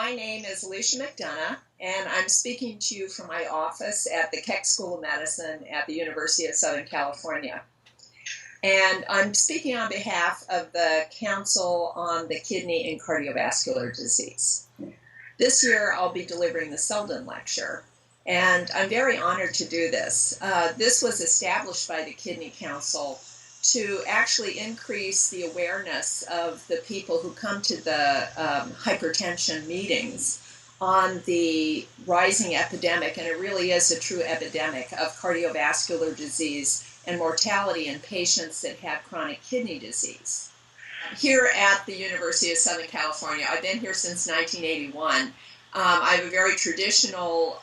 My name is Alicia McDonough, and I'm speaking to you from my office at the Keck School of Medicine at the University of Southern California. And I'm speaking on behalf of the Council on the Kidney and Cardiovascular Disease. This year, I'll be delivering the Seldin Lecture, and I'm very honored to do this. This was established by the Kidney Council to actually increase the awareness of the people who come to the hypertension meetings on the rising epidemic, and it really is a true epidemic of cardiovascular disease and mortality in patients that have chronic kidney disease. Here at the University of Southern California, I've been here since 1981. I have a very traditional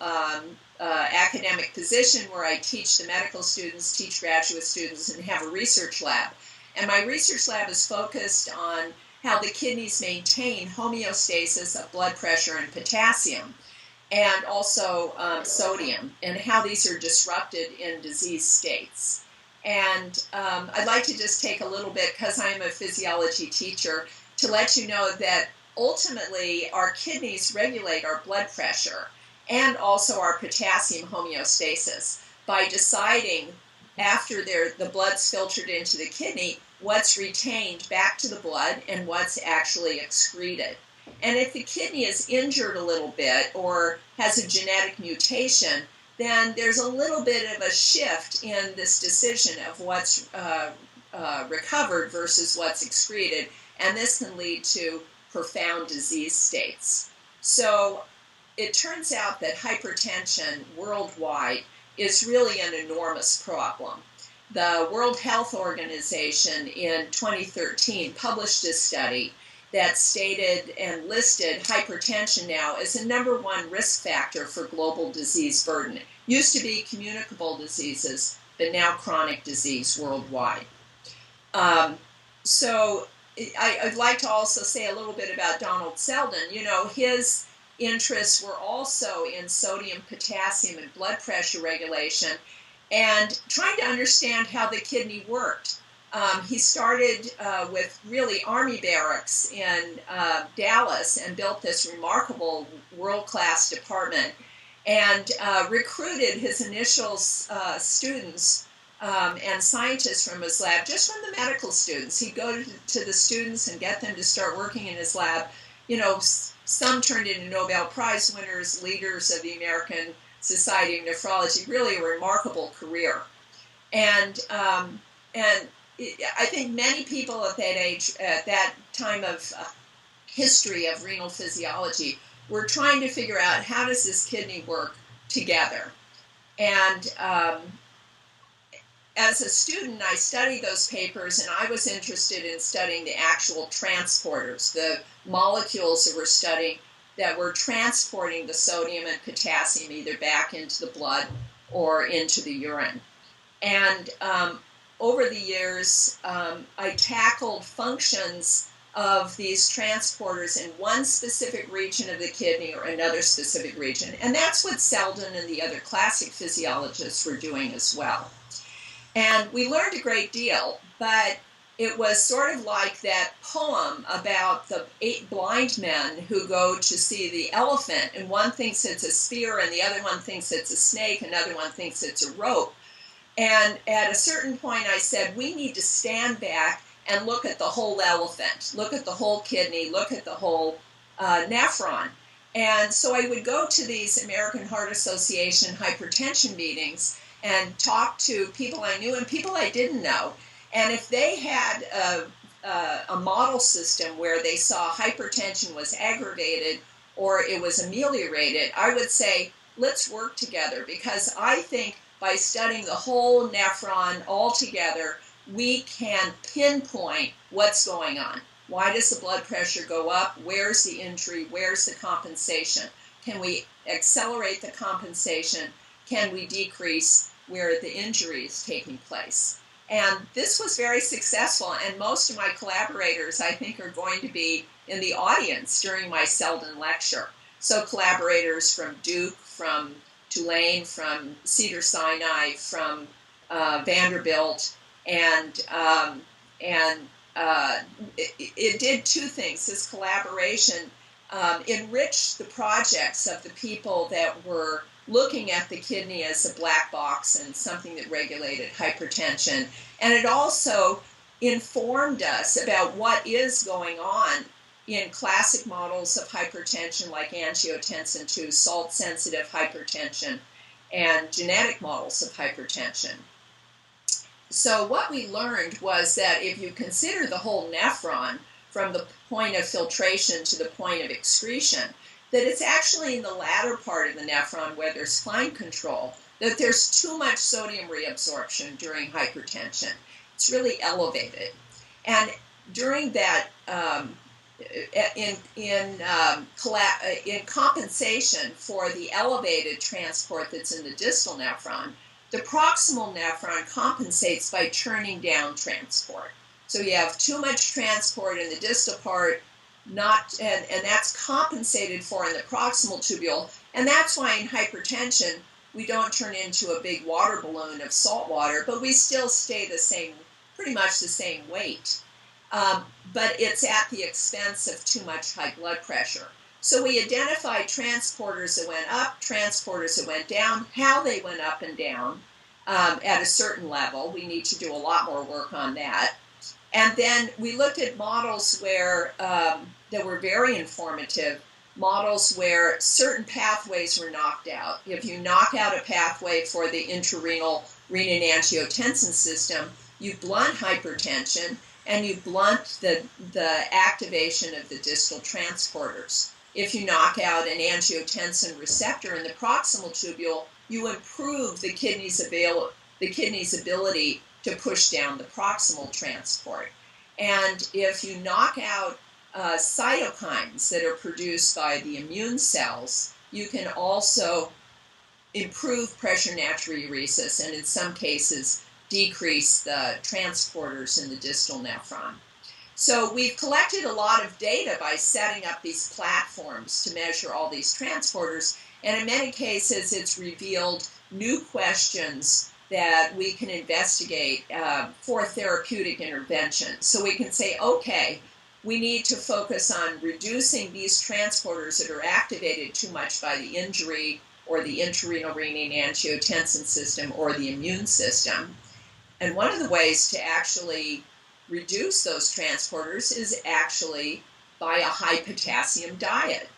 academic position where I teach the medical students, teach graduate students, and have a research lab. And my research lab is focused on how the kidneys maintain homeostasis of blood pressure and potassium, and also sodium, and how these are disrupted in disease states. And I'd like to just take a little bit, because I'm a physiology teacher, to let you know that ultimately our kidneys regulate our blood pressure and also our potassium homeostasis by deciding, after the blood's filtered into the kidney, what's retained back to the blood and what's actually excreted. And if the kidney is injured a little bit or has a genetic mutation, then there's a little bit of a shift in this decision of what's recovered versus what's excreted, and this can lead to profound disease states. So it turns out that hypertension worldwide is really an enormous problem. The World Health Organization in 2013 published a study that stated and listed hypertension now as a #1 risk factor for global disease burden. Used to be communicable diseases, but now chronic disease worldwide. So I'd like to also say a little bit about Donald Seldin. You know, his interests were also in sodium, potassium, and blood pressure regulation, and trying to understand how the kidney worked. He started with really army barracks in Dallas and built this remarkable world-class department, and recruited his initial students and scientists from his lab, just from the medical students. He'd go to the students and get them to start working in his lab. You know, some turned into Nobel Prize winners, leaders of the American Society of Nephrology. Really a remarkable career. And I think many people at that age, at that time of history of renal physiology, were trying to figure out, how does this kidney work together? And as a student, I studied those papers, and I was interested in studying the actual transporters, the molecules that we're studying that were transporting the sodium and potassium either back into the blood or into the urine. And over the years, I tackled functions of these transporters in one specific region of the kidney or another specific region. And that's what Seldin and the other classic physiologists were doing as well. And we learned a great deal, but it was sort of like that poem about the 8 blind men who go to see the elephant, and one thinks it's a spear, and the other one thinks it's a snake, another one thinks it's a rope. And at a certain point I said, we need to stand back and look at the whole elephant, look at the whole kidney, look at the whole nephron. And so I would go to these American Heart Association hypertension meetings and talk to people I knew and people I didn't know. And if they had a model system where they saw hypertension was aggravated or it was ameliorated, I would say, let's work together, because I think by studying the whole nephron all together, we can pinpoint what's going on. Why does the blood pressure go up? Where's the injury? Where's the compensation? Can we accelerate the compensation? Can we decrease where the injury is taking place? And this was very successful, and most of my collaborators, I think, are going to be in the audience during my Seldin lecture. So collaborators from Duke, from Tulane, from Cedars-Sinai, from Vanderbilt, and it did 2 things. This collaboration enriched the projects of the people that were looking at the kidney as a black box and something that regulated hypertension. And it also informed us about what is going on in classic models of hypertension like angiotensin II, salt-sensitive hypertension, and genetic models of hypertension. So what we learned was that if you consider the whole nephron from the point of filtration to the point of excretion, that it's actually in the latter part of the nephron where there's fine control, that there's too much sodium reabsorption during hypertension. It's really elevated. And during that, in compensation for the elevated transport that's in the distal nephron, the proximal nephron compensates by turning down transport. So you have too much transport in the distal part, and that's compensated for in the proximal tubule. And that's why in hypertension, we don't turn into a big water balloon of salt water, but we still stay the same, pretty much the same weight. But it's at the expense of too much high blood pressure. So we identified transporters that went up, transporters that went down, how they went up and down at a certain level. We need to do a lot more work on that. And then we looked at models where that were very informative, models where certain pathways were knocked out. If you knock out a pathway for the intrarenal renin-angiotensin system, you blunt hypertension and you blunt the activation of the distal transporters. If you knock out an angiotensin receptor in the proximal tubule, you improve the kidney's ability to push down the proximal transport. And if you knock out cytokines that are produced by the immune cells, you can also improve pressure natriuresis and in some cases decrease the transporters in the distal nephron. So we've collected a lot of data by setting up these platforms to measure all these transporters, and in many cases it's revealed new questions that we can investigate for therapeutic intervention. So we can say, okay, we need to focus on reducing these transporters that are activated too much by the injury or the intrarenal renin-angiotensin system or the immune system. And one of the ways to actually reduce those transporters is actually by a high potassium diet,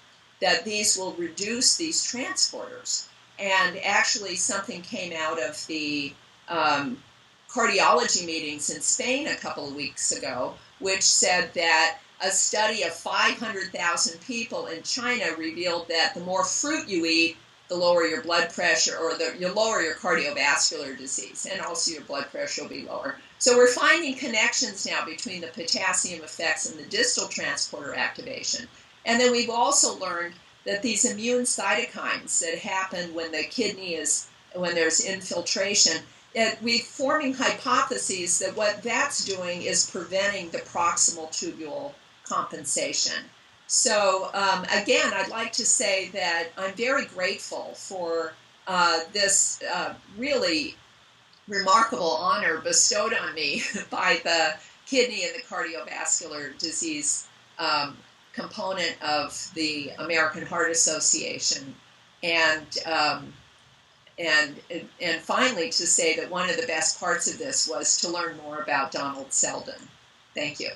that these will reduce these transporters. And actually something came out of the cardiology meetings in Spain a couple of weeks ago, which said that a study of 500,000 people in China revealed that the more fruit you eat, the lower your blood pressure, or you lower your cardiovascular disease, and also your blood pressure will be lower. So we're finding connections now between the potassium effects and the distal transporter activation. And then we've also learned that these immune cytokines that happen when the kidney when there's infiltration, that we're forming hypotheses that what that's doing is preventing the proximal tubule compensation. So again, I'd like to say that I'm very grateful for this really remarkable honor bestowed on me by the kidney and the cardiovascular disease component of the American Heart Association, and finally to say that one of the best parts of this was to learn more about Donald Seldin. Thank you.